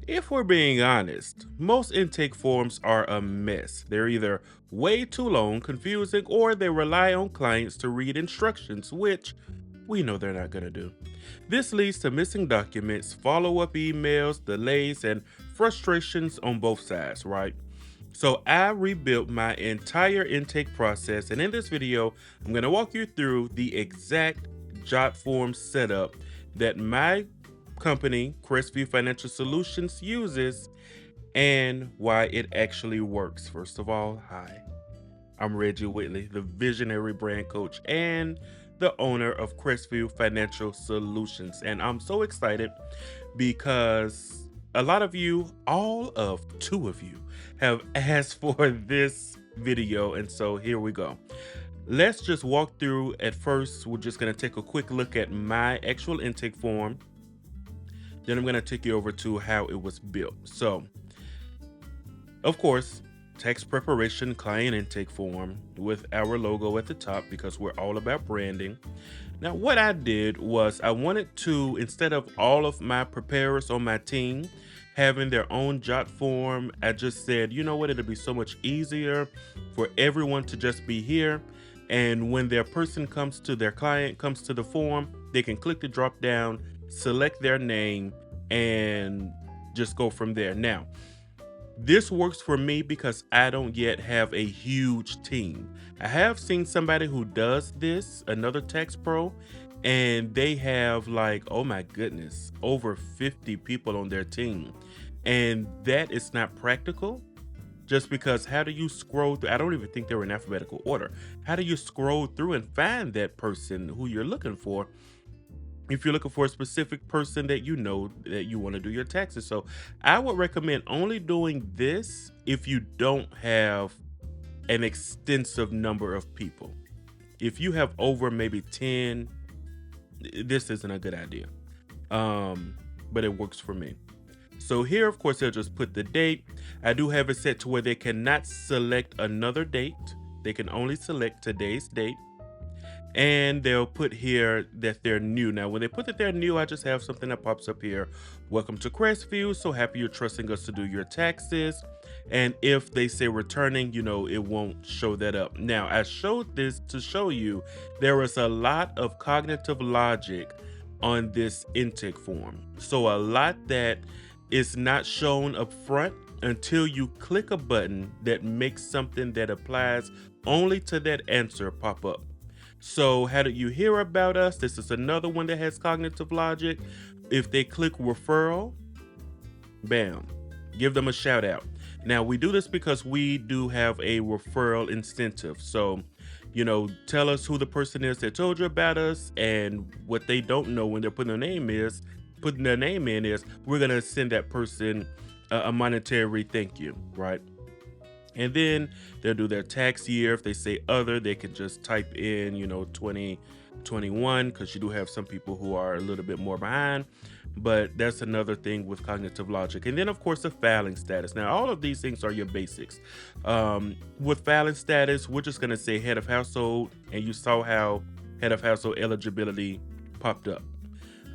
If we're being honest, most intake forms are a mess. They're either way too long, confusing, or they rely on clients to read instructions, which we know they're not going to do. This leads to missing documents, follow up emails, delays, and frustrations on both sides, right? So I rebuilt my entire intake process, and in this video, I'm going to walk you through the exact Jotform setup that my company, Crestview Financial Solutions, uses and why it actually works. First of all, hi, I'm Reggie Whitley, the visionary brand coach and the owner of Crestview Financial Solutions. And I'm so excited because a lot of you, all of two of you, have asked for this video. And so here we go. Let's just walk through. At first, we're just going to take a quick look at my actual intake form. Then I'm going to take you over to how it was built. So, of course, tax preparation client intake form with our logo at the top because we're all about branding. Now, what I did was I wanted to, instead of all of my preparers on my team having their own jot form, I just said, you know what, it'll be so much easier for everyone to just be here. And when their person comes to their client, comes to the form, they can click the drop down, select their name, and just go from there. Now, this works for me because I don't yet have a huge team. I have seen somebody who does this, another tax pro, and they have like, oh my goodness, over 50 people on their team. And that is not practical just because how do you scroll through? I don't even think they're in alphabetical order. How do you scroll through and find that person who you're looking for if you're looking for a specific person that you know that you want to do your taxes? So I would recommend only doing this if you don't have an extensive number of people. If you have over maybe 10, this isn't a good idea. But it works for me. So here, of course, they'll just put the date. I do have it set to where they cannot select another date. They can only select today's date. And they'll put here that they're new. Now, when they put that they're new, I just have something that pops up here. Welcome to Crestview. So happy you're trusting us to do your taxes. And if they say returning, you know, it won't show that up. Now, I showed this to show you there is a lot of cognitive logic on this intake form. So a lot that is not shown up front until you click a button that makes something that applies only to that answer pop up. So how did you hear about us? This is another one that has cognitive logic. If they click referral, bam, give them a shout out. Now we do this because we do have a referral incentive. So, you know, tell us who the person is that told you about us, and what they don't know when they're putting their name in is we're gonna send that person a monetary thank you, right? And then they'll do their tax year. If they say other, they can just type in, you know, 2021, because you do have some people who are a little bit more behind. But that's another thing with cognitive logic. And then, of course, the filing status. Now, all of these things are your basics. With filing status, we're just going to say head of household. And you saw how head of household eligibility popped up.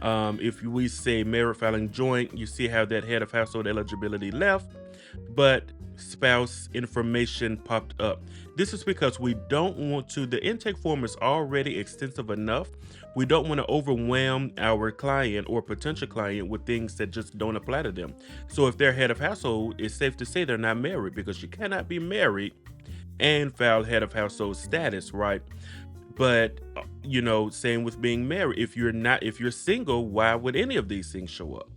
If we say merit filing joint, you see how that head of household eligibility left, but spouse information popped up. This is because we don't want to, the intake form is already extensive enough. We don't want to overwhelm our client or potential client with things that just don't apply to them. So if they're head of household, it's safe to say they're not married, because you cannot be married and file head of household status, right? But you know, same with being married. If you're single, why would any of these things show up?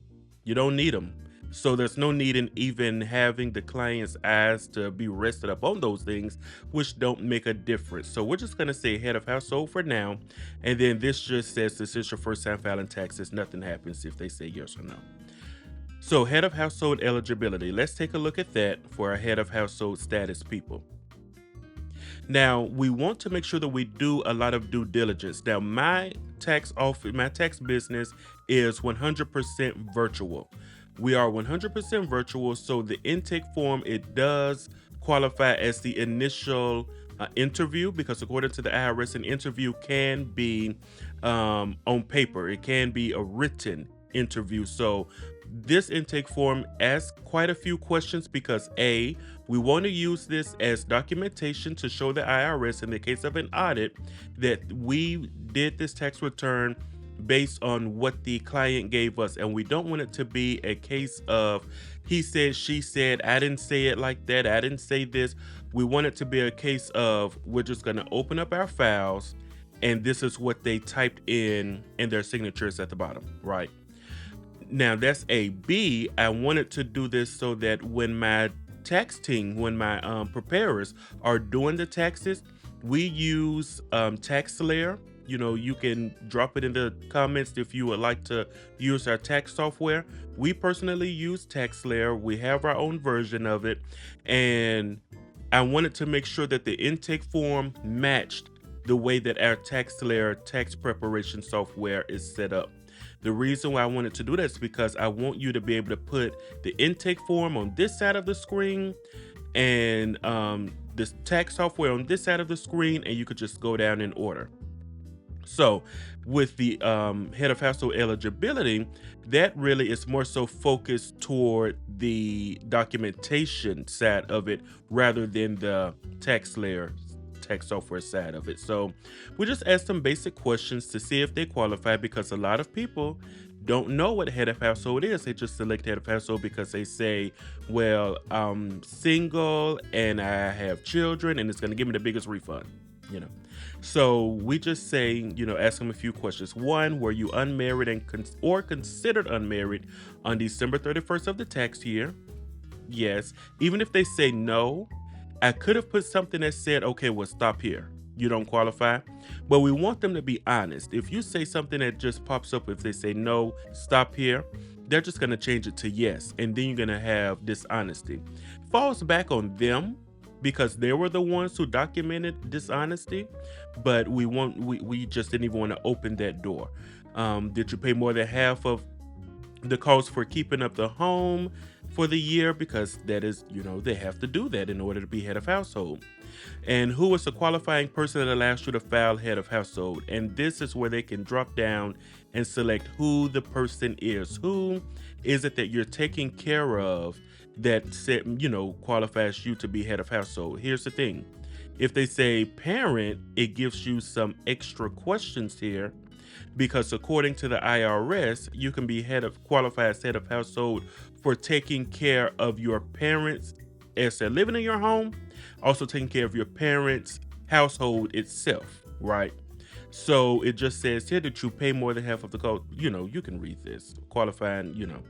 You don't need them. So there's no need in even having the client's eyes to be rested up on those things, which don't make a difference. So we're just gonna say head of household for now. And then this just says this is your first time filing taxes. Nothing happens if they say yes or no. So head of household eligibility. Let's take a look at that for our head of household status people. Now, we want to make sure that we do a lot of due diligence. Now, my tax business is 100% virtual. We are 100% virtual, so the intake form, it does qualify as the initial interview, because according to the IRS, an interview can be on paper. It can be a written interview. So This intake form asks quite a few questions because A, we want to use this as documentation to show the IRS in the case of an audit that we did this tax return based on what the client gave us. And we don't want it to be a case of he said, she said, I didn't say it like that, I didn't say this. We want it to be a case of we're just going to open up our files and this is what they typed in their signatures at the bottom, right? Now that's a B. I wanted to do this so that when my tax team, when my preparers are doing the taxes, we use TaxSlayer. You know, you can drop it in the comments if you would like to use our tax software. We personally use TaxSlayer. We have our own version of it, and I wanted to make sure that the intake form matched the way that our TaxSlayer tax preparation software is set up. The reason why I wanted to do that is because I want you to be able to put the intake form on this side of the screen and this tax software on this side of the screen, and you could just go down in order. So with the head of household eligibility, that really is more so focused toward the documentation side of it rather than the tax layer tax software side of it. So we just ask some basic questions to see if they qualify because a lot of people don't know what head of household is. They just select head of household because they say, well, I'm single and I have children and it's going to give me the biggest refund, you know. So we just say, you know, ask them a few questions. One, were you unmarried and or considered unmarried on December 31st of the tax year? Yes. Even if they say no, I could have put something that said, okay, well, stop here. You don't qualify. But we want them to be honest. If you say something that just pops up, if they say no, stop here, they're just going to change it to yes. And then you're going to have dishonesty. Falls back on them because they were the ones who documented dishonesty. But we just didn't even want to open that door. Did you pay more than half of the cost for keeping up the home for the year? Because that is, you know, they have to do that in order to be head of household. And who is the qualifying person that allows you to file head of household? And this is where they can drop down and select who the person is. Who is it that you're taking care of that said, you know, qualifies you to be head of household? Here's the thing. If they say parent, it gives you some extra questions here because according to the IRS, you can be qualified as head of household for taking care of your parents as they're living in your home, also taking care of your parents' household itself, right? So it just says here that you pay more than half of the cost. You know, you can read this qualifying, you know,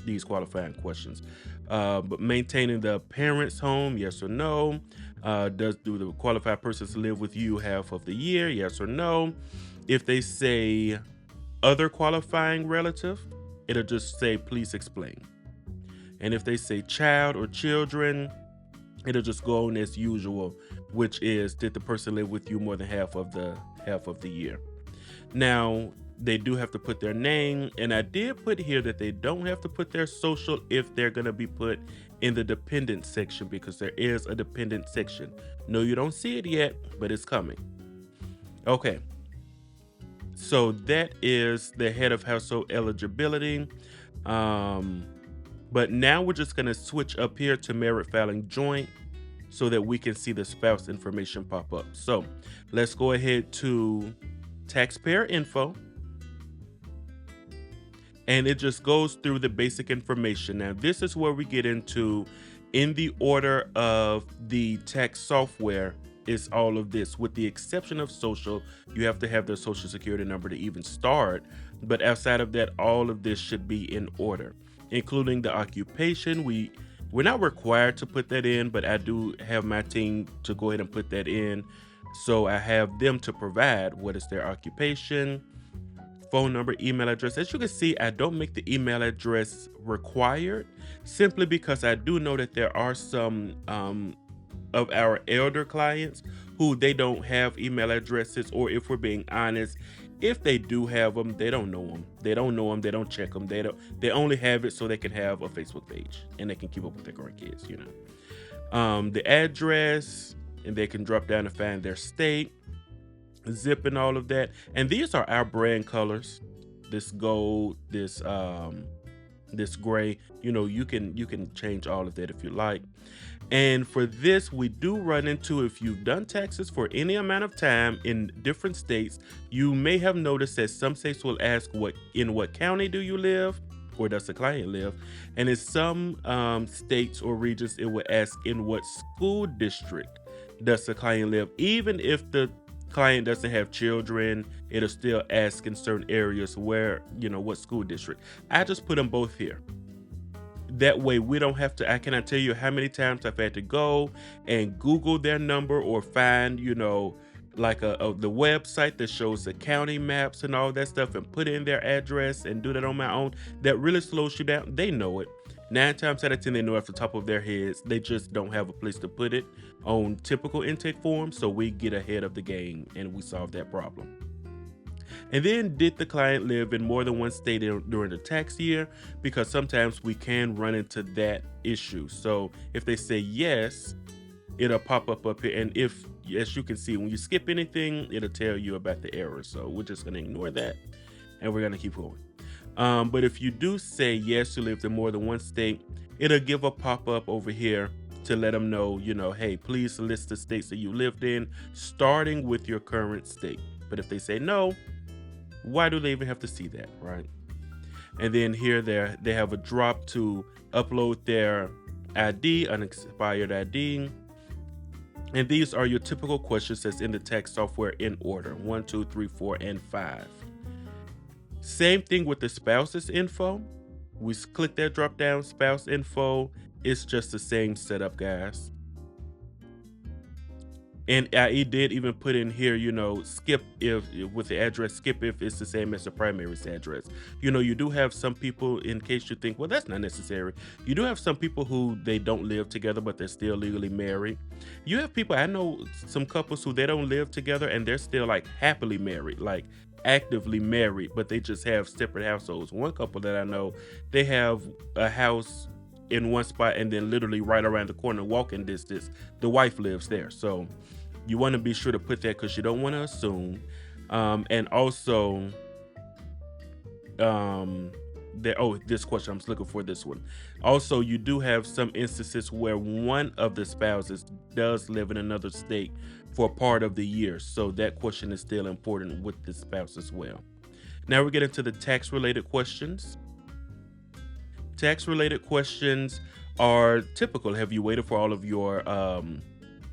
these qualifying questions. But maintaining the parents' home, yes or no? Do the qualified persons live with you half of the year, yes or no? If they say other qualifying relative, it'll just say please explain. And if they say child or children, it'll just go on as usual, which is did the person live with you more than half of the year? Now, they do have to put their name, and I did put here that they don't have to put their social if they're going to be put in the dependent section because there is a dependent section. No, you don't see it yet, but it's coming. Okay. So that is the head of household eligibility. But now we're just going to switch up here to merit filing joint so that we can see the spouse information pop up. So let's go ahead to taxpayer info. And it just goes through the basic information. Now, this is where we get into, in the order of the tax software, is all of this. With the exception of social, you have to have their social security number to even start. But outside of that, all of this should be in order, including the occupation. We're not required to put that in, but I do have my team to go ahead and put that in. So I have them to provide what is their occupation, phone number, email address. As you can see, I don't make the email address required simply because I do know that there are some of our elder clients who they don't have email addresses, or if we're being honest, if they do have them, they don't know them. They don't check them. They only have it so they can have a Facebook page and they can keep up with their grandkids, you know. The address, and they can drop down and find their state, zip and all of that. And these are our brand colors. This gold, this this gray, you can change all of that if you like. And for this, we do run into, if you've done taxes for any amount of time in different states, you may have noticed that some states will ask what county do you live, or does the client live? And in some states or regions, it will ask in what school district does the client live. Even if the client doesn't have children, it'll still ask in certain areas where, what school district. I just put them both here. That way we don't have to, I cannot tell you how many times I've had to go and Google their number, or find, like the website that shows the county maps and all that stuff, and put in their address and do that on my own. That really slows you down. They know it. 9 times out of 10, they know off the top of their heads. They just don't have a place to put it on typical intake forms. So we get ahead of the game and we solve that problem. And then, did the client live in more than one state during the tax year? Because sometimes we can run into that issue. So if they say yes, it'll pop up here. And if, as you can see, when you skip anything, it'll tell you about the error. So we're just going to ignore that and we're going to keep going. But if you do say yes, you lived in more than one state, it'll give a pop-up over here to let them know, hey, please list the states that you lived in, starting with your current state. But if they say no, why do they even have to see that, right? And then here they have a drop to upload their ID, unexpired ID. And these are your typical questions that's in the tax software in order: 1, 2, 3, 4, and 5. Same thing with the spouse's info. We click that drop down, spouse info. It's just the same setup, guys. And I did even put in here, skip if with the address, skip if it's the same as the primary's address. You do have some people, in case you think, well, that's not necessary. You do have some people who they don't live together, but they're still legally married. You have people, I know some couples who they don't live together and they're still like happily married, like actively married, but they just have separate households. One couple that I know, they have a house in one spot, and then literally right around the corner, walking distance, the wife lives there. So you want to be sure to put that, because you don't want to assume. And also, this question, I'm just looking for this one. Also, you do have some instances where one of the spouses does live in another state for part of the year. So that question is still important with the spouse as well. Now we get into the tax-related questions. Tax-related questions are typical. Have you waited for all of your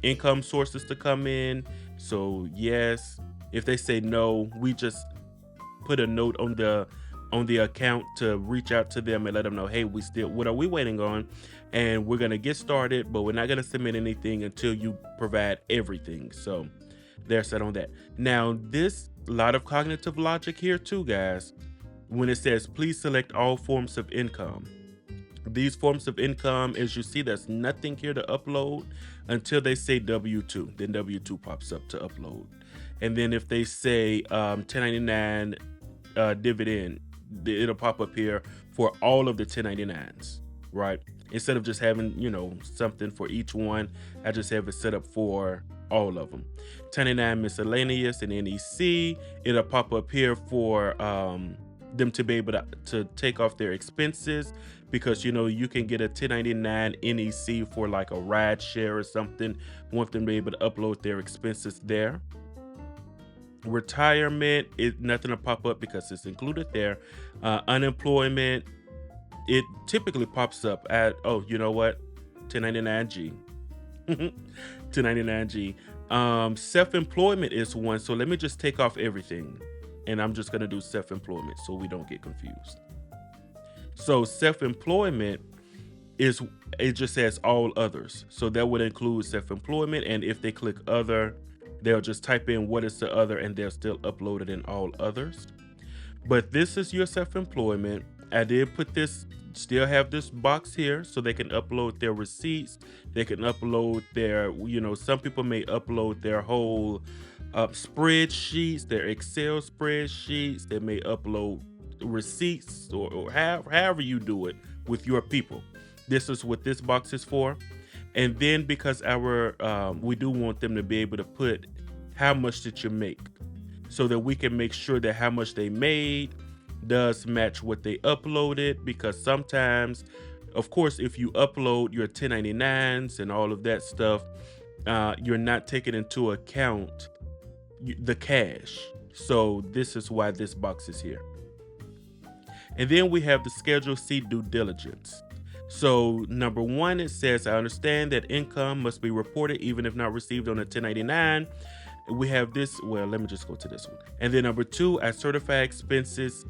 income sources to come in? So yes. If they say no, we just put a note on the account to reach out to them and let them know, hey, what are we waiting on? And we're gonna get started, but we're not gonna submit anything until you provide everything. So they're set on that. Now, this lot of cognitive logic here too, guys. When it says please select all forms of income, these forms of income, as you see, there's nothing here to upload until they say W2. Then W2 pops up to upload. And then if they say 1099 dividend, it'll pop up here for all of the 1099s, right? Instead of just having, something for each one, I just have it set up for all of them. 1099 miscellaneous and NEC, it'll pop up here for them to be able to take off their expenses, because you can get a 1099 NEC for like a ride share or something. Want them to be able to upload their expenses there. Retirement, nothing to pop up because it's included there. Unemployment, it typically pops up at 1099G. 1099G. Self-employment is one, so let me just take off everything and I'm just going to do self-employment so we don't get confused. So self-employment it just says all others, so that would include self-employment. And if they click other, they'll just type in what is the other and they'll still upload it in all others. But this is your self-employment. I did still have this box here so they can upload their receipts. They can upload their, some people may upload their whole spreadsheets, their Excel spreadsheets. They may upload receipts or however you do it with your people. This is what this box is for. And then because we do want them to be able to put how much did you make, so that we can make sure that how much they made, does match what they uploaded, because sometimes, of course, if you upload your 1099s and all of that stuff, you're not taking into account the cash. So this is why this box is here. And then we have the Schedule C due diligence. So number one, it says, I understand that income must be reported even if not received on a 1099. We have this, well, let me just go to this one. And then number two, I certify expenses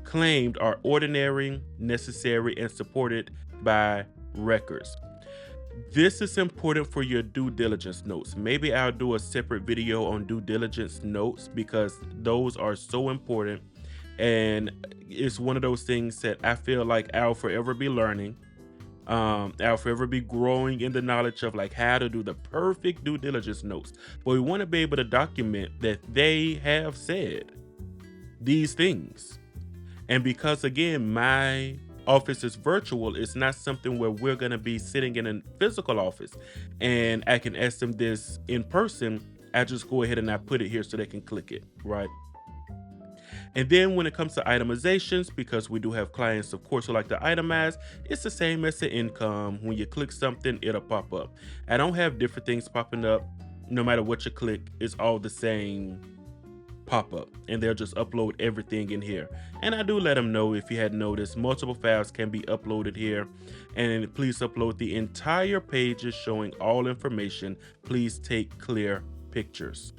claimed are ordinary, necessary, and supported by records. This is important for your due diligence notes. Maybe I'll do a separate video on due diligence notes, because those are so important. And it's one of those things that I feel like I'll forever be learning. I'll forever be growing in the knowledge of like how to do the perfect due diligence notes. But we want to be able to document that they have said these things. And because again, my office is virtual, it's not something where we're going to be sitting in a physical office and I can ask them this in person. I just go ahead and I put it here so they can click it, right? And then when it comes to itemizations, because we do have clients, of course, who like to itemize, it's the same as the income. When you click something, it'll pop up. I don't have different things popping up. No matter what you click, it's all the same pop-up, and they'll just upload everything in here. And I do let them know, if you had noticed, multiple files can be uploaded here, and please upload the entire pages showing all information. Please take clear pictures.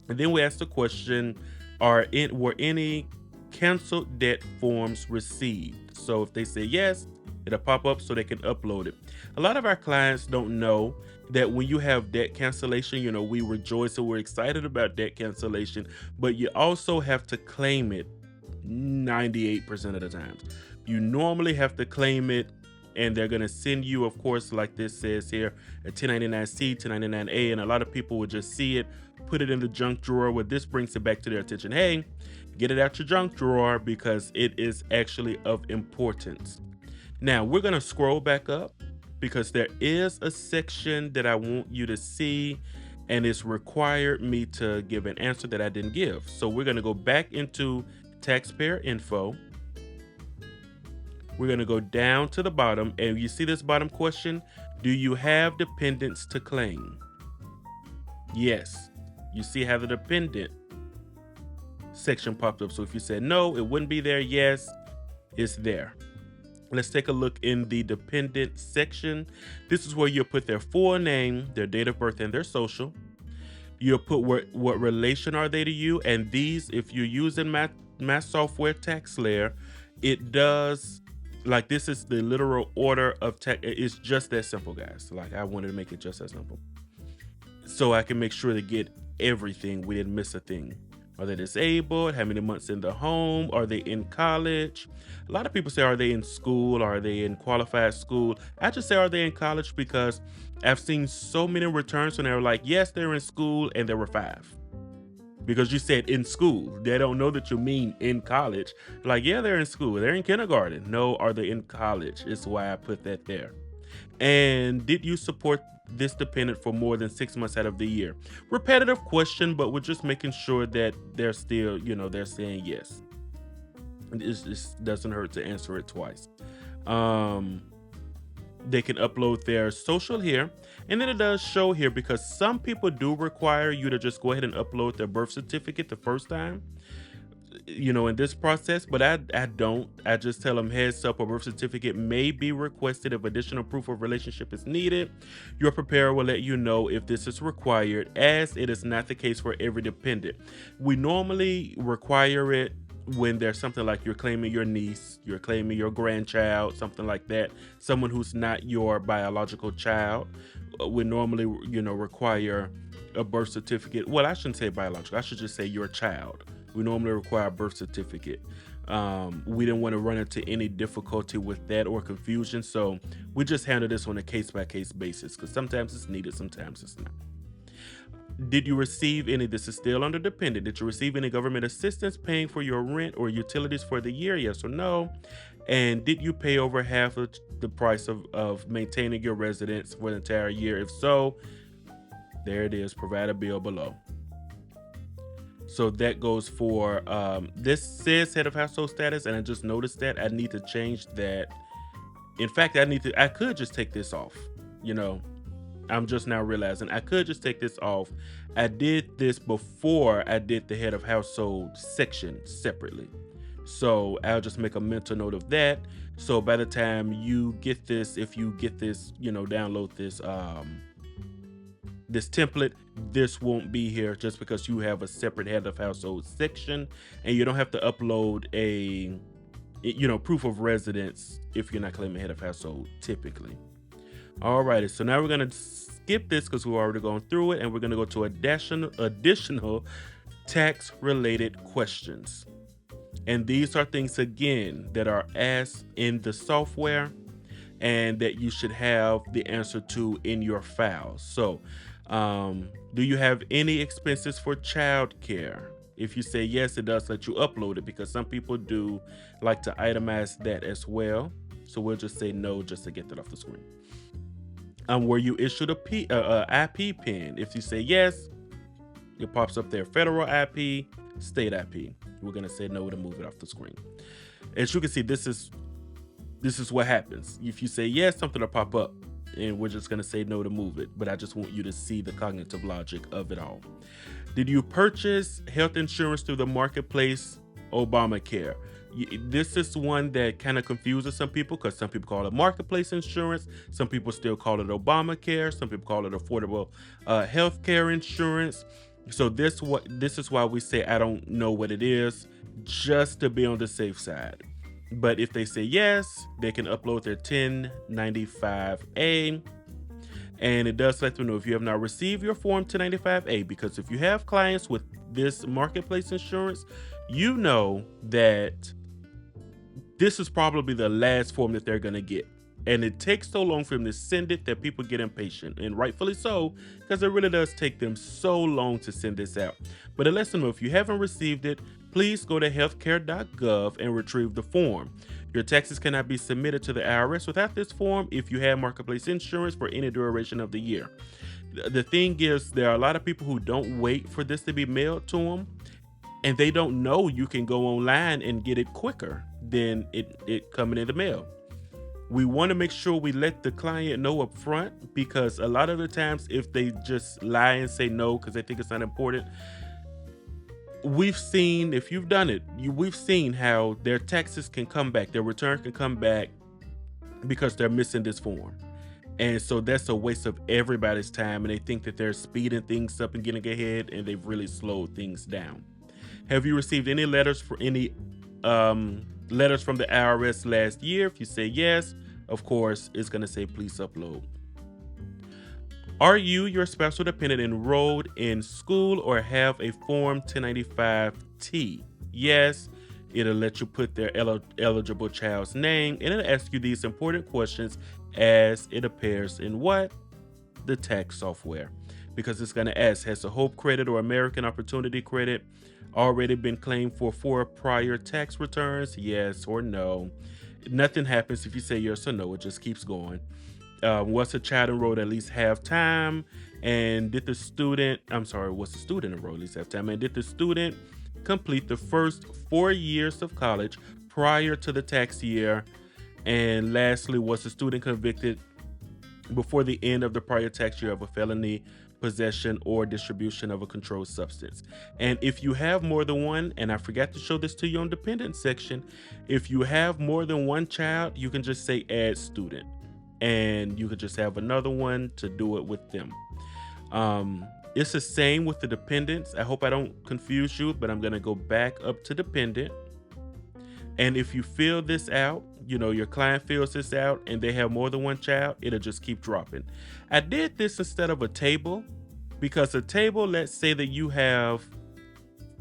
And then we ask the question, were any canceled debt forms received? So if they say yes, it'll pop up so they can upload it. A lot of our clients don't know that when you have debt cancellation, we rejoice and we're excited about debt cancellation, but you also have to claim it 98% of the times. You normally have to claim it, and they're going to send you, of course, like this says here, a 1099-C, 1099-A, and a lot of people would just see it, put it in the junk drawer. Well, this brings it back to their attention. Hey, get it out your junk drawer, because it is actually of importance. Now, we're going to scroll back up, because there is a section that I want you to see, and it's required me to give an answer that I didn't give. So we're going to go back into taxpayer info. We're going to go down to the bottom, and you see this bottom question, do you have dependents to claim? Yes. You see how the dependent section popped up. So if you said no, it wouldn't be there. Yes, it's there. Let's take a look in the dependent section. This is where you'll put their full name, their date of birth, and their social. You'll put what relation are they to you. And these, if you're using my software TaxSlayer, it does, like, this is the literal order of tax. It's just that simple, guys. Like, I wanted to make it just that simple, so I can make sure to get everything. We didn't miss a thing. Are they disabled? How many months in the home? Are they in college? A lot of people say, are they in school? Are they in qualified school? I just say, are they in college? Because I've seen so many returns when they were like, yes, they're in school, and there were 5. Because you said in school. They don't know that you mean in college. Like, yeah, they're in school. They're in kindergarten. No, are they in college? It's why I put that there. And did you support this dependent for more than 6 months out of the year? Repetitive question, but we're just making sure that they're still, they're saying yes. It doesn't hurt to answer it twice. They can upload their social here, and then it does show here, because some people do require you to just go ahead and upload their birth certificate the first time, in this process, but I don't. I just tell them, heads up, a birth certificate may be requested if additional proof of relationship is needed. Your preparer will let you know if this is required, as it is not the case for every dependent. We normally require it when there's something like you're claiming your niece, you're claiming your grandchild, something like that, someone who's not your biological child. We normally, require a birth certificate. Well, I shouldn't say biological. I should just say your child. We normally require a birth certificate. We didn't want to run into any difficulty with that or confusion, so we just handle this on a case-by-case basis, because sometimes it's needed, sometimes it's not. Did you receive any, this is still under dependent, did you receive any government assistance paying for your rent or utilities for the year, yes or no? And did you pay over half of the price of maintaining your residence for the entire year? If so, there it is, provide a bill below. So that goes for this says head of household status, and I just noticed that I need to change that. In fact, I could just take this off. You know, I'm just now realizing I could just take this off. I did this before I did the head of household section separately. So I'll just make a mental note of that. So by the time you get this, if you get this, download this template, this won't be here just because you have a separate head of household section, and you don't have to upload a proof of residence if you're not claiming head of household typically. Alrighty, so now we're gonna skip this because we're already going through it, and we're gonna go to additional tax related questions. And these are things again that are asked in the software and that you should have the answer to in your files. So, do you have any expenses for childcare? If you say yes, it does let you upload it because some people do like to itemize that as well. So we'll just say no just to get that off the screen. Were you issued a IP pin? If you say yes, it pops up there: federal IP, state IP. We're gonna say no to move it off the screen. As you can see, this is what happens. If you say yes, something will pop up, and we're just gonna say no to move it. But I just want you to see the cognitive logic of it all. Did you purchase health insurance through the marketplace Obamacare? This is one that kind of confuses some people because some people call it marketplace insurance. Some people still call it Obamacare. Some people call it affordable health care insurance. So this is why we say I don't know what it is, just to be on the safe side. But if they say yes, they can upload their 1095A. And it does let them know if you have not received your form 1095A, because if you have clients with this marketplace insurance, you know that this is probably the last form that they're going to get. And it takes so long for them to send it that people get impatient, and rightfully so, because it really does take them so long to send this out. But it lets them know if you haven't received it, please go to healthcare.gov and retrieve the form. Your taxes cannot be submitted to the IRS without this form if you have marketplace insurance for any duration of the year. The thing is, there are a lot of people who don't wait for this to be mailed to them, and they don't know you can go online and get it quicker than it coming in the mail. We want to make sure we let the client know up front, because a lot of the times if they just lie and say no because they think it's not important, we've seen, if you've done it, we've seen how their taxes can come back, their return can come back because they're missing this form. And so that's a waste of everybody's time, and they think that they're speeding things up and getting ahead, and they've really slowed things down. Have you received any letters from the IRS last year? If you say yes, of course, it's going to say please upload. Are you, your spouse, or dependent enrolled in school or have a Form 1095T? Yes, it'll let you put their eligible child's name, and it'll ask you these important questions as it appears in what? The tax software. Because it's going to ask, has the Hope Credit or American Opportunity Credit already been claimed for 4 prior tax returns? Yes or no. Nothing happens if you say yes or no. It just keeps going. Was the child enrolled at least half time? And was the student enrolled at least half time? And did the student complete the first 4 years of college prior to the tax year? And lastly, was the student convicted before the end of the prior tax year of a felony possession or distribution of a controlled substance? And if you have more than one, and I forgot to show this to you on dependent section, if you have more than one child, you can just say add student, and you could just have another one to do it with them. It's the same with the dependents. I hope I don't confuse you, but I'm going to go back up to dependent. And if you fill this out, your client fills this out and they have more than one child, it'll just keep dropping. I did this instead of a table, because a table, let's say that you have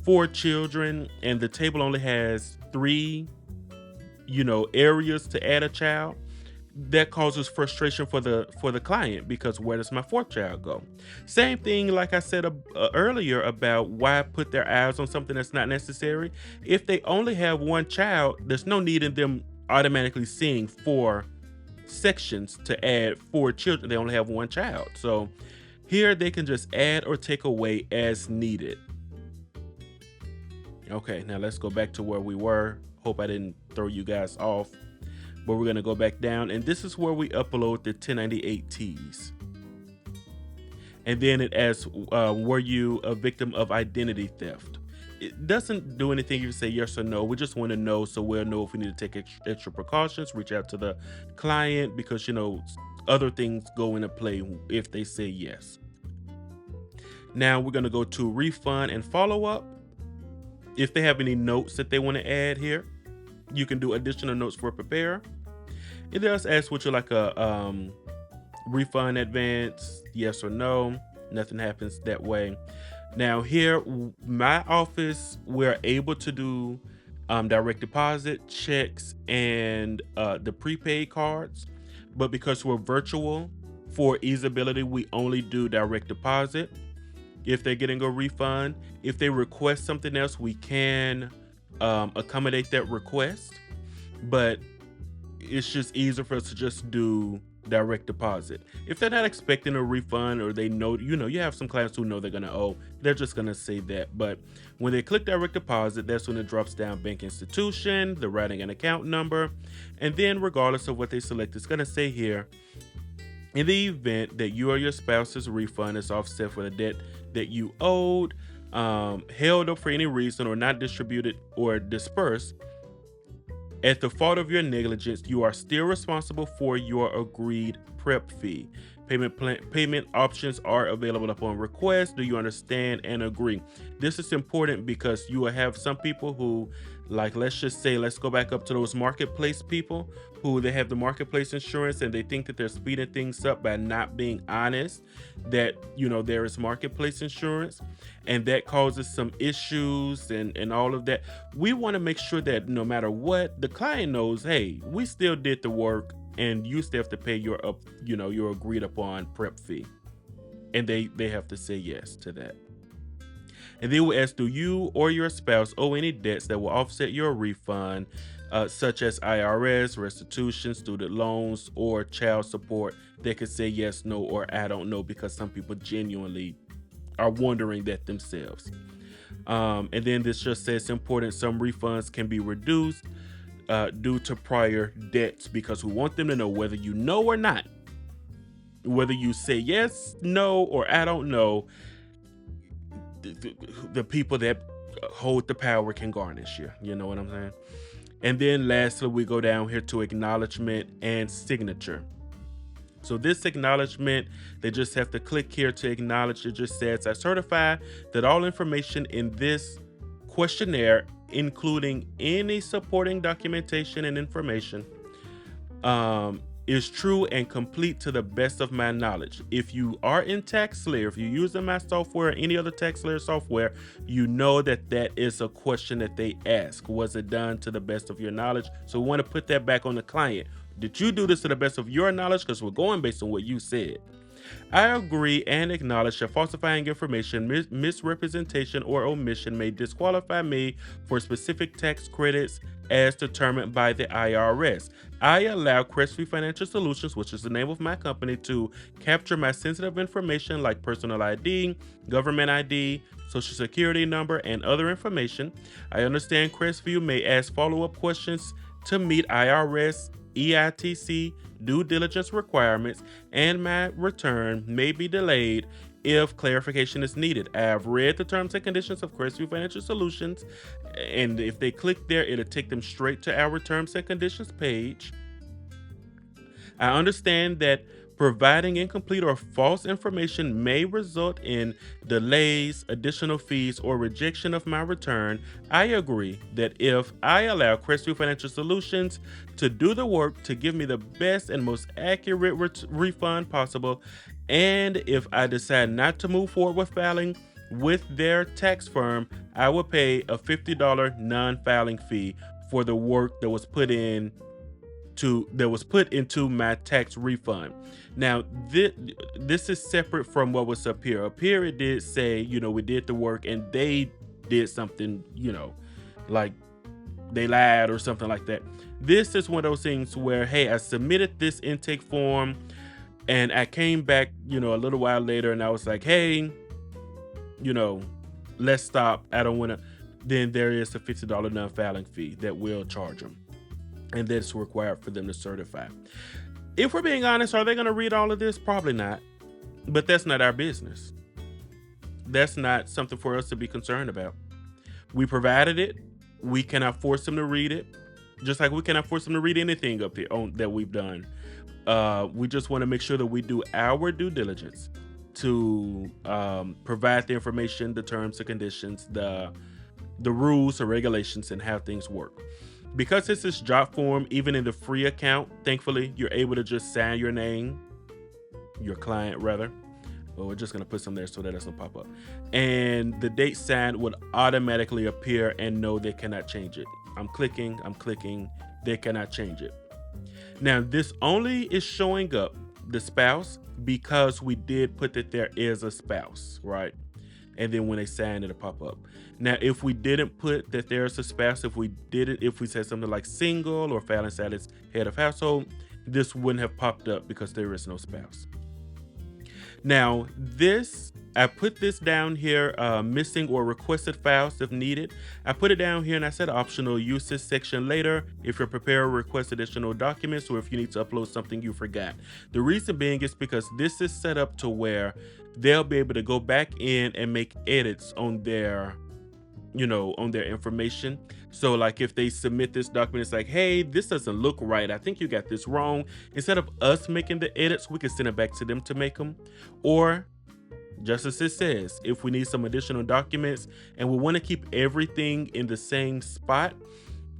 4 children and the table only has 3, areas to add a child. That causes frustration for the client, because where does my 4th child go? Same thing, like I said earlier, about why put their eyes on something that's not necessary. If they only have 1 child, there's no need in them automatically seeing 4 sections to add 4 children. They only have 1 child. So here they can just add or take away as needed. Okay, now let's go back to where we were. Hope I didn't throw you guys off, but we're gonna go back down, and this is where we upload the 1098Ts. And then it asks, were you a victim of identity theft? It doesn't do anything if you say yes or no. We just want to know so we'll know if we need to take extra precautions, reach out to the client because, other things go into play if they say yes. Now we're going to go to refund and follow up. If they have any notes that they want to add here, you can do additional notes for prepare. It does ask, would you like a refund advance, yes or no? Nothing happens that way. Now here, my office, we're able to do direct deposit, checks, and the prepaid cards. But because we're virtual, for easeability, we only do direct deposit. If they're getting a refund, if they request something else, we can accommodate that request. But it's just easier for us to just do direct deposit. If they're not expecting a refund or they know, you have some clients who know they're going to owe, they're just going to say that. But when they click direct deposit, that's when it drops down bank institution, the routing and account number. And then regardless of what they select, it's going to say here, in the event that you or your spouse's refund is offset for the debt that you owed, held up for any reason, or not distributed or dispersed, at the fault of your negligence, you are still responsible for your agreed prep fee. Payment options are available upon request. Do you understand and agree? This is important because you will have some people who, like, let's go back up to those marketplace people who they have the marketplace insurance and they think that they're speeding things up by not being honest that, there is marketplace insurance, and that causes some issues and all of that. We want to make sure that no matter what, the client knows, hey, we still did the work and you still have to pay your agreed upon prep fee. And they have to say yes to that. And then we ask, do you or your spouse owe any debts that will offset your refund, such as IRS, restitution, student loans, or child support? They could say yes, no, or I don't know, because some people genuinely are wondering that themselves. And then this just says important, some refunds can be reduced due to prior debts, because we want them to know whether you know or not. Whether you say yes, no, or I don't know, the people that hold the power can garnish you. You know what I'm saying? And then lastly, we go down here to acknowledgement and signature. So this acknowledgement, they just have to click here to acknowledge. It just says, I certify that all information in this questionnaire, including any supporting documentation and information, is true and complete to the best of my knowledge. If you are in TaxSlayer, if you're using my software or any other TaxSlayer software, you know that is a question that they ask. Was it done to the best of your knowledge? So we want to put that back on the client. Did you do this to the best of your knowledge? Because we're going based on what you said. I agree and acknowledge that falsifying information, misrepresentation, or omission may disqualify me for specific tax credits as determined by the IRS. I allow Crestview Financial Solutions, which is the name of my company, to capture my sensitive information like personal ID, government ID, social security number, and other information. I understand Crestview may ask follow-up questions to meet IRS, EITC due diligence requirements, and my return may be delayed if clarification is needed. I have read the terms and conditions of Crestview Financial Solutions, and if they click there, it'll take them straight to our terms and conditions page. I understand that providing incomplete or false information may result in delays, additional fees, or rejection of my return. I agree that if I allow Crestview Financial Solutions to do the work to give me the best and most accurate refund possible, and if I decide not to move forward with filing with their tax firm, I will pay a $50 non-filing fee for the work that was put into my tax refund. Now, this is separate from what was up here. Up here, it did say, we did the work and they did something, like they lied or something like that. This is one of those things where, hey, I submitted this intake form and I came back, a little while later and I was like, hey, let's stop. I don't want to. then there is a $50 non-filing fee that will charge them, and that's required for them to certify. If we're being honest, are they going to read all of this? Probably not, but that's not our business. That's not something for us to be concerned about. We provided it. We cannot force them to read it, just like we cannot force them to read anything up here that we've done. We just want to make sure that we do our due diligence to provide the information, the terms, the conditions, the rules or regulations, and how things work. Because this is Jotform, even in the free account, thankfully, you're able to just sign your name, your client rather. Well, we're just going to put some there so that doesn't pop up. And the date signed would automatically appear, and no, they cannot change it. I'm clicking, they cannot change it. Now, this only is showing up the spouse because we did put that there is a spouse, right? And then when they sign, it'll pop up. Now, if we didn't put that there's a spouse, if we said something like single or filing status head of household, this wouldn't have popped up because there is no spouse. Now, I put this down here, missing or requested files if needed. I put it down here and I said optional, use this section later if your preparer requests additional documents or if you need to upload something you forgot. The reason being is because this is set up to where they'll be able to go back in and make edits on their information. So like if they submit this document, it's like, hey, this doesn't look right. I think you got this wrong. Instead of us making the edits, we can send it back to them to make them. Or just as it says, if we need some additional documents and we want to keep everything in the same spot,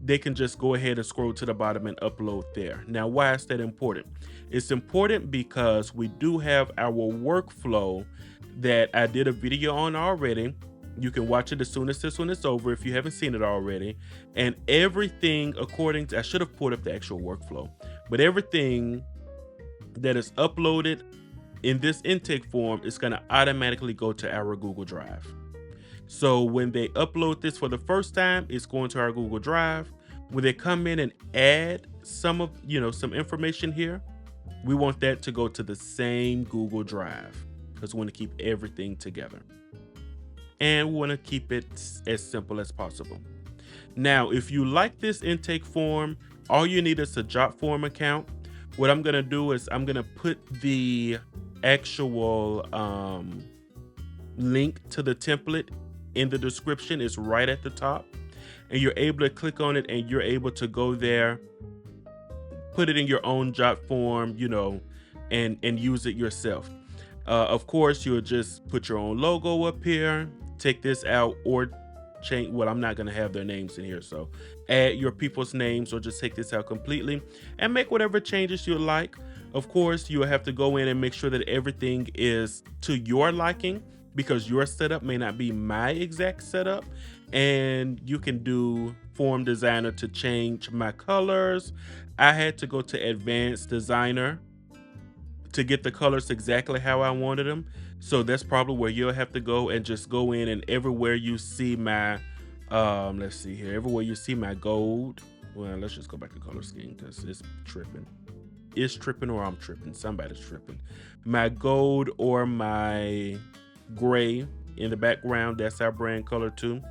they can just go ahead and scroll to the bottom and upload there. Now, why is that important? It's important because we do have our workflow that I did a video on already. You can watch it as soon as this one is over if you haven't seen it already. And everything I should have pulled up the actual workflow, but everything that is uploaded in this intake form is going to automatically go to our Google Drive. So when they upload this for the first time, it's going to our Google Drive. When they come in and add some information here, we want that to go to the same Google Drive because we want to keep everything together. And we want to keep it as simple as possible. Now, if you like this intake form, all you need is a Jotform account. What I'm going to do is I'm going to put the actual link to the template in the description. It's right at the top. And you're able to click on it and you're able to go there, put it in your own Jotform, and use it yourself. Of course, you'll just put your own logo up here. Take this out or change. Well, I'm not going to have their names in here, so add your people's names or just take this out completely and make whatever changes you like. Of course, you'll have to go in and make sure that everything is to your liking because your setup may not be my exact setup. And you can do Form Designer to change my colors. I had to go to Advanced Designer to get the colors exactly how I wanted them. So that's probably where you'll have to go and just go in and everywhere you see my, let's see here, everywhere you see my gold. Well, let's just go back to color scheme because it's tripping. It's tripping or I'm tripping. Somebody's tripping. My gold or my gray in the background, that's our brand color too.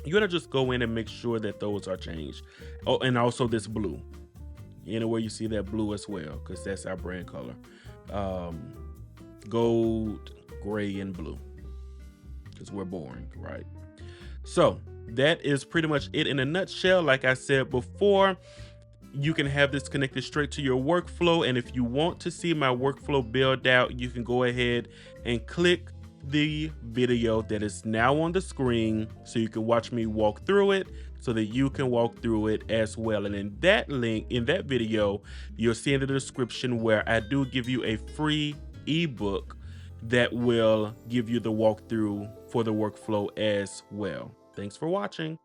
You're gonna just go in and make sure that those are changed. Oh, and also this blue. Anywhere you see that blue as well, because that's our brand color. Gold, gray, and blue, because we're boring, right? So that is pretty much it in a nutshell. Like I said before, you can have this connected straight to your workflow. And if you want to see my workflow build out, you can go ahead and click the video that is now on the screen so you can watch me walk through it so that you can walk through it as well. And in that link, in that video, you'll see in the description where I do give you a free ebook that will give you the walkthrough for the workflow as well. Thanks for watching.